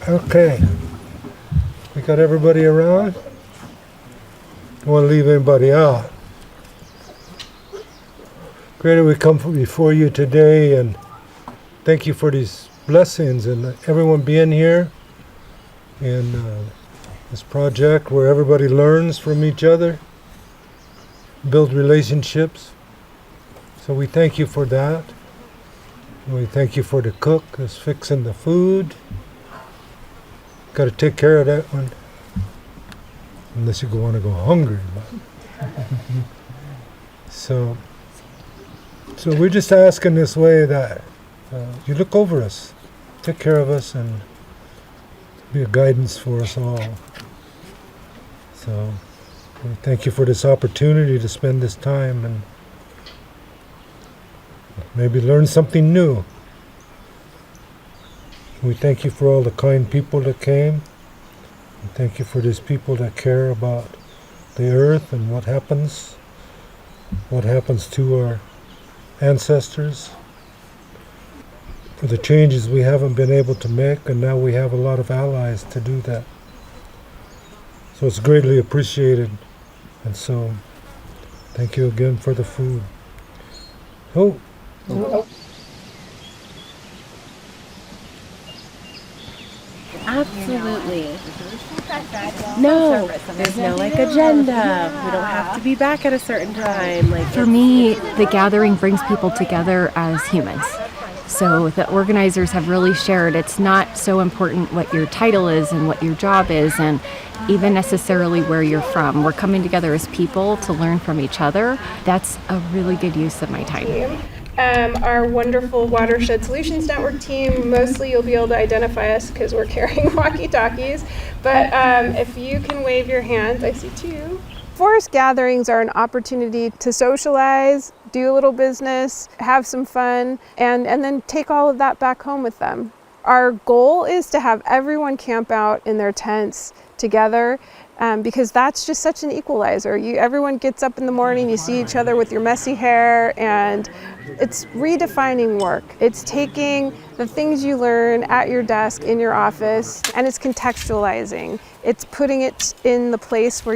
Okay. We got everybody around? Don't want to leave anybody out. Creator, we come before you today and thank you for these blessings and everyone being here in this project where everybody learns from each other, build relationships. So we thank you for that. And we thank you for the cook who's fixing the food. Got to take care of that one. Unless you want to go hungry. So we're just asking this way that you look over us, take care of us, and be a guidance for us all. So we thank you for this opportunity to spend this time and maybe learn something new. We thank you for all the kind people that came. And thank you for these people that care about the earth and what happens to our ancestors, for the changes we haven't been able to make, and now we have a lot of allies to do that. So it's greatly appreciated, and so thank you again for the food. Oh. Absolutely. No, there's no agenda. We don't have to be back at a certain time. For me, the gathering brings people together as humans. So the organizers have really shared it's not so important what your title is and what your job is and even necessarily where you're from. We're coming together as people to learn from each other. That's a really good use of my time. Our wonderful Watershed Solutions Network team, mostly you'll be able to identify us because we're carrying walkie-talkies, but if you can wave your hands, I see two. Forest gatherings are an opportunity to socialize, do a little business, have some fun, and then take all of that back home with them. Our goal is to have everyone camp out in their tents together because that's just such an equalizer. Everyone gets up in the morning, you see each other with your messy hair, and it's redefining work. It's taking the things you learn at your desk, in your office, and it's contextualizing. It's putting it in the place where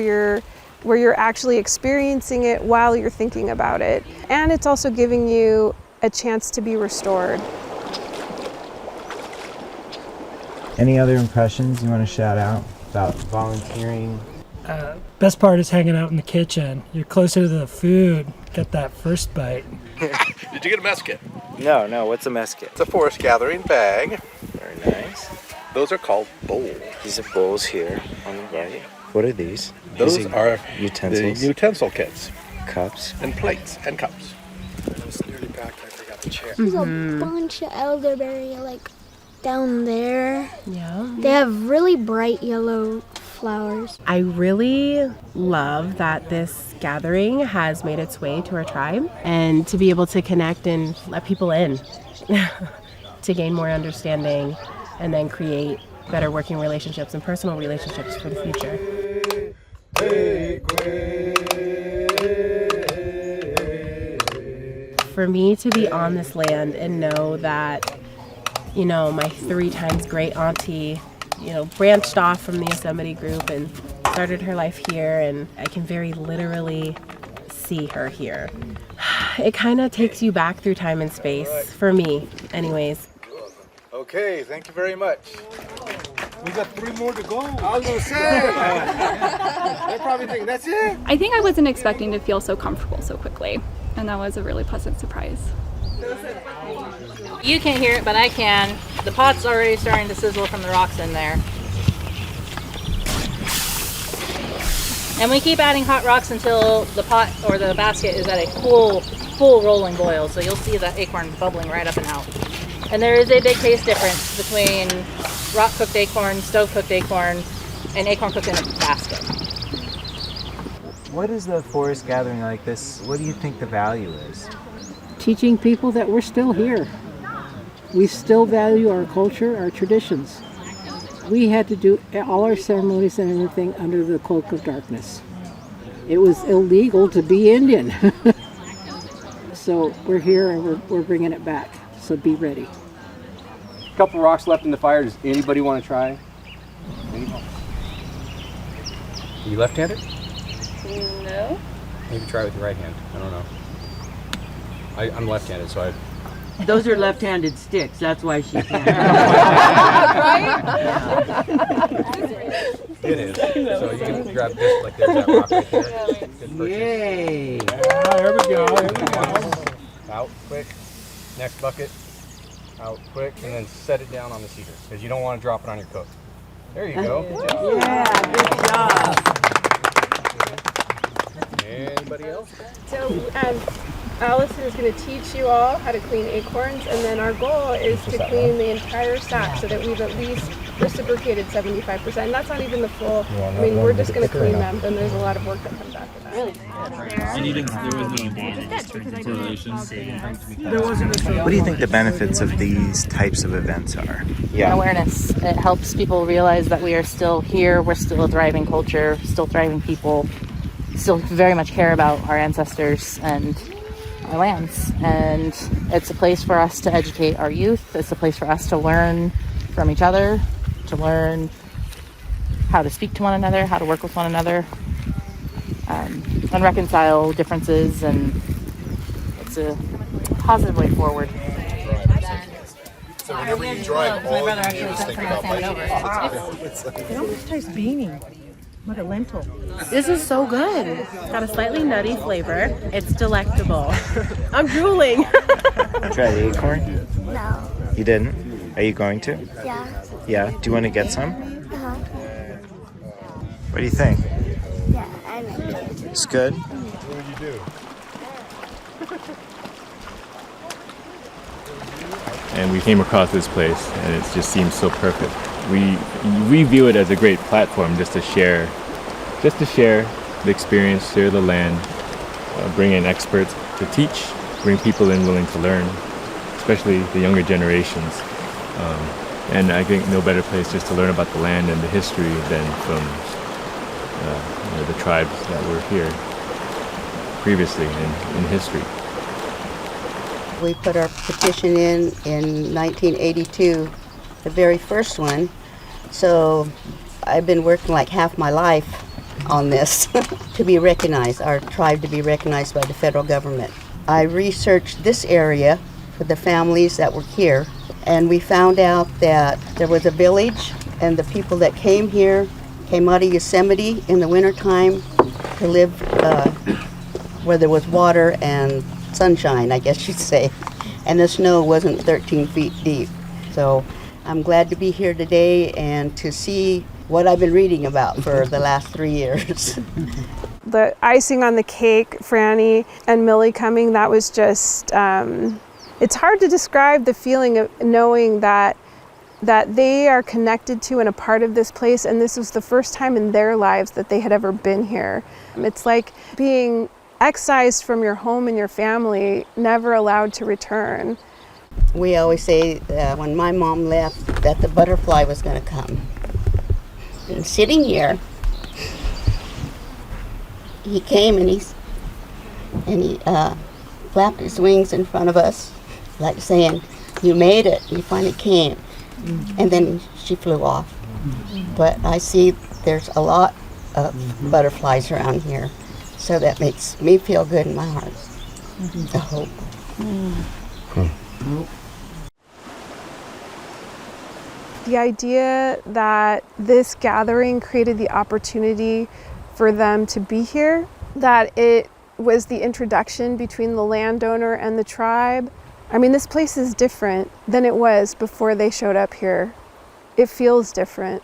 you're actually experiencing it while you're thinking about it. And it's also giving you a chance to be restored. Any other impressions you want to shout out about volunteering? Best part is hanging out in the kitchen. You're closer to the food. Get that first bite. Did you get a mess kit? No. What's a mess kit? It's a forest gathering bag. Very nice. Those are called bowls. These are bowls here on the right. What are these? Those are utensils. the utensil kits. Cups. And plates and cups. I was nearly back. I forgot the chair. There's a bunch of elderberry down there. Yeah. They have really bright yellow flowers. I really love that this gathering has made its way to our tribe and to be able to connect and let people in to gain more understanding and then create better working relationships and personal relationships for the future. For me to be on this land and know that, my 3 times great auntie, branched off from the Yosemite group and started her life here, and I can very literally see her here. It kind of takes you back through time and space, for me, anyways. Okay, thank you very much. We got 3 more to go. I was going to say. They're probably thinking, that's it? I think I wasn't expecting to feel so comfortable so quickly, and that was a really pleasant surprise. You can't hear it, but I can. The pot's already starting to sizzle from the rocks in there. And we keep adding hot rocks until the pot or the basket is at a full rolling boil. So you'll see that acorn bubbling right up and out. And there is a big taste difference between rock cooked acorn, stove cooked acorn, and acorn cooked in a basket. What is the forest gathering like this? What do you think the value is? Teaching people that we're still here. We still value our culture, our traditions. We had to do all our ceremonies and everything under the cloak of darkness. It was illegal to be Indian. So we're here and we're bringing it back. So be ready. Couple rocks left in the fire. Does anybody want to try? Anybody? Are you left-handed? No. Maybe try with your right hand. I don't know. I'm left-handed, so I. Those are left-handed sticks. That's why she can't. It is. So you can grab this, like there's that rock right there. Good purchase. Yay! Here we go. Out quick. Next bucket. Out quick, and then set it down on the cedar because you don't want to drop it on your cook. There you go. Good job. Yeah, good job. Anybody else? So Allison is going to teach you all how to clean acorns, and then our goal is to clean the entire sack so that we've at least reciprocated 75%. And that's not even the full. I mean, we're just going to clean them. Then there's a lot of work that comes after that. Really? And you didn't, there was no correlation. What do you think the benefits of these types of events are? Awareness. It helps people realize that we are still here, we're still a thriving culture, still thriving people, still very much care about our ancestors and our lands. And it's a place for us to educate our youth. It's a place for us to learn from each other, to learn how to speak to one another, how to work with one another, and reconcile differences, and it's a positive way forward. So whenever you drive, all you do is think about It almost tastes beanie, like a lentil. This is so good. It's got a slightly nutty flavor. It's delectable. I'm drooling. Try the acorn? No. You didn't? Are you going to? Yeah. Yeah? Do you want to get some? Uh-huh. What do you think? Yeah, I like it. It's good? What did you do? And we came across this place, and it just seems so perfect. We view it as a great platform just to share the experience, share the land, bring in experts to teach, bring people in willing to learn, especially the younger generations. And I think no better place just to learn about the land and the history than from the tribes that were here previously in history. We put our petition in 1982, the very first one. So I've been working like half my life on this to be recognized, our tribe to be recognized by the federal government. I researched this area for the families that were here, and we found out that there was a village, and the people that came here came out of Yosemite in the wintertime to live where there was water and sunshine, I guess you'd say, and the snow wasn't 13 feet deep. So I'm glad to be here today and to see what I've been reading about for the last 3 years. The icing on the cake, Franny and Millie coming, that was just, it's hard to describe the feeling of knowing that they are connected to and a part of this place, and this was the first time in their lives that they had ever been here. It's like being excised from your home and your family, never allowed to return. We always say that when my mom left that the butterfly was going to come. And sitting here, he came and he flapped his wings in front of us, like saying, "You made it, you finally came." And then she flew off. But I see there's a lot of butterflies around here, so that makes me feel good in my heart. I hope. The idea that this gathering created the opportunity for them to be here, that it was the introduction between the landowner and the tribe. I mean, this place is different than it was before they showed up here. It feels different.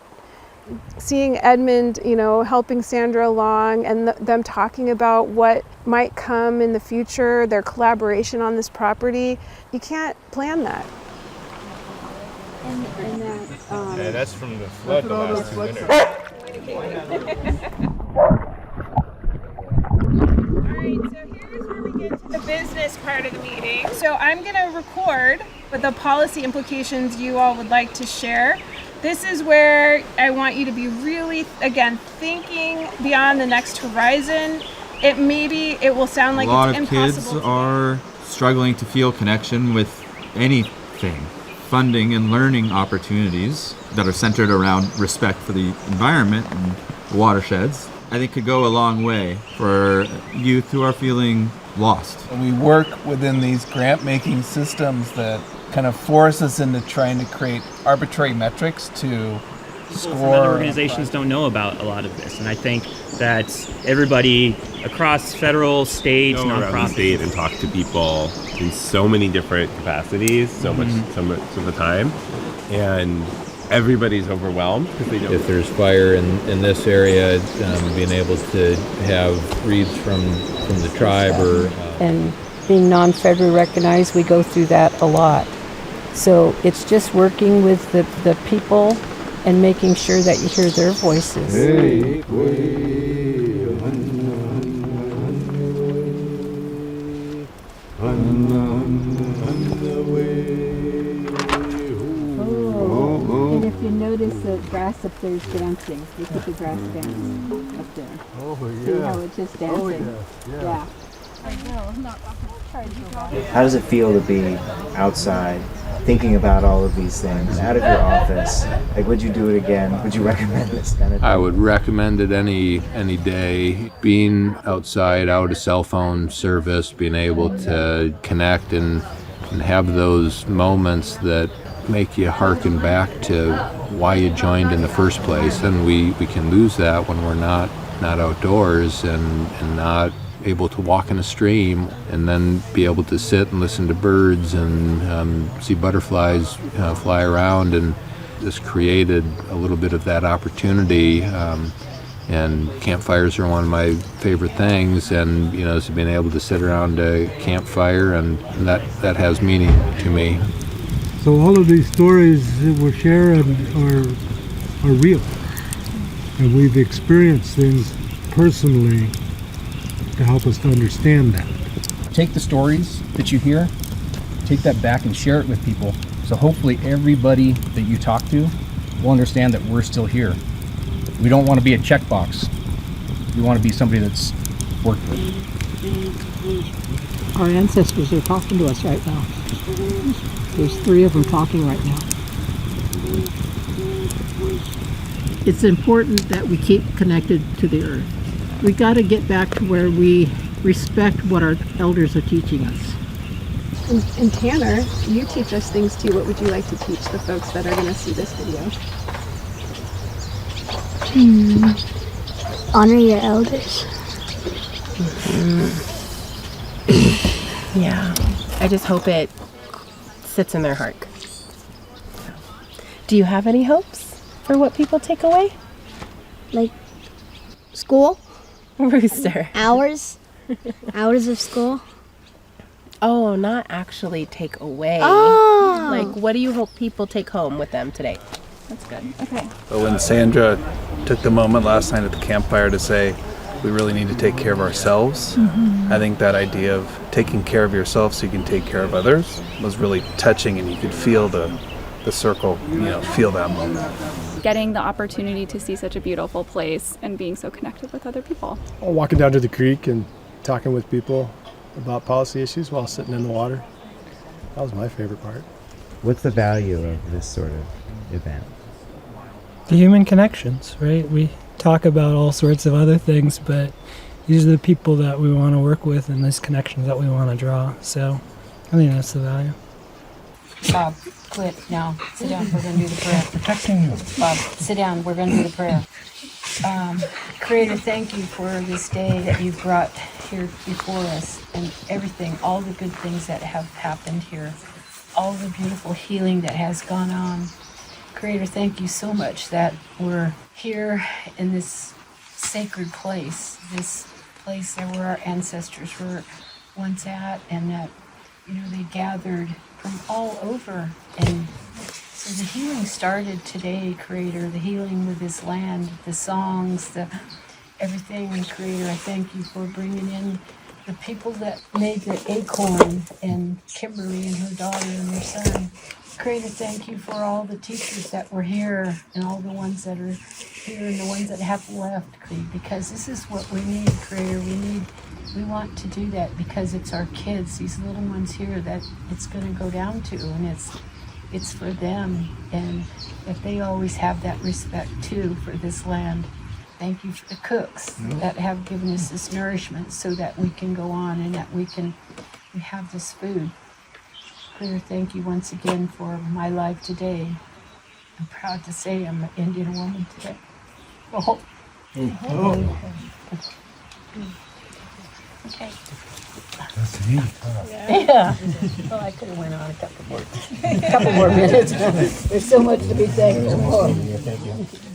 Seeing Edmund, helping Sandra along, and them talking about what might come in the future, their collaboration on this property, you can't plan that. Yeah, that's from the flood the last 2 winters. The business part of the meeting. So I'm going to record what the policy implications you all would like to share. This is where I want you to be really, again, thinking beyond the next horizon. It will sound like it's impossible. A lot of kids are struggling to feel connection with anything. funding and learning opportunities that are centered around respect for the environment and watersheds, I think could go a long way for youth who are feeling lost. We work within these grant-making systems that kind of force us into trying to create arbitrary metrics to score. From other organizations don't know about a lot of this, and I think that everybody across federal, state, go around the nonprofits, state and talk to people in so many different capacities, so much of the time, and everybody's overwhelmed because they don't. If there's fire in this area, being able to have reads from the tribe or and being non-federally recognized, we go through that a lot. So it's just working with the people and making sure that you hear their voices. And if you notice the grass up there is dancing, you put the grass dance up there. Oh, yeah. See how it's just dancing? Oh, yeah. Yeah. How does it feel to be outside, thinking about all of these things, out of your office? Like, would you do it again? Would you recommend this kind of thing? I would recommend it any day. Being outside, out of cell phone service, being able to connect and have those moments that make you hearken back to why you joined in the first place. And we can lose that when we're not outdoors and not able to walk in a stream, and then be able to sit and listen to birds and see butterflies fly around, and this created a little bit of that opportunity. And campfires are one of my favorite things, and so being able to sit around a campfire, and that has meaning to me. So all of these stories that we're sharing are real, and we've experienced things personally to help us to understand that. Take the stories that you hear, take that back and share it with people. So hopefully everybody that you talk to will understand that we're still here. We don't want to be a checkbox. We want to be somebody that's worked with. Our ancestors are talking to us right now. There's 3 of them talking right now. It's important that we keep connected to the earth. We got to get back to where we respect what our elders are teaching us. And Tanner, you teach us things too. What would you like to teach the folks that are going to see this video? Honor your elders. Yeah, I just hope it sits in their heart. Do you have any hopes for what people take away? Like school? Rooster. Hours? Hours of school? Oh, not actually take away. Oh. Like, what do you hope people take home with them today? That's good. Okay. But when Sandra took the moment last night at the campfire to say, we really need to take care of ourselves, I think that idea of taking care of yourself so you can take care of others was really touching, and you could feel the circle, feel that moment. Getting the opportunity to see such a beautiful place and being so connected with other people. Walking down to the creek and talking with people about policy issues while sitting in the water. That was my favorite part. What's the value of this sort of event? The human connections, right? We talk about all sorts of other things, but these are the people that we want to work with and these connections that we want to draw. So I think that's the value. Bob, quit now. Sit down. We're going to do the prayer. Protecting you. Bob, sit down. We're going to do the prayer. Creator, thank you for this day that you've brought here before us, and everything, all the good things that have happened here, all the beautiful healing that has gone on. Creator, thank you so much that we're here in this sacred place, this place where our ancestors were once at, and that they gathered from all over. And so the healing started today, Creator, the healing with this land, the songs, everything. Creator, I thank you for bringing in the people that made the acorn, and Kimberly and her daughter and their son. Creator, thank you for all the teachers that were here, and all the ones that are here and the ones that have left, Creator, because this is what we need, Creator. We want to do that because it's our kids, these little ones here, that it's going to go down to, and it's for them, and that they always have that respect too for this land. Thank you for the cooks that have given us this nourishment so that we can go on and that we have this food. Clear, thank you once again for my life today. I'm proud to say I'm an Indian woman today. Oh. Okay. That's neat. Yeah. Well, I could have went on a couple more minutes. There's so much to be thankful for. Thank you.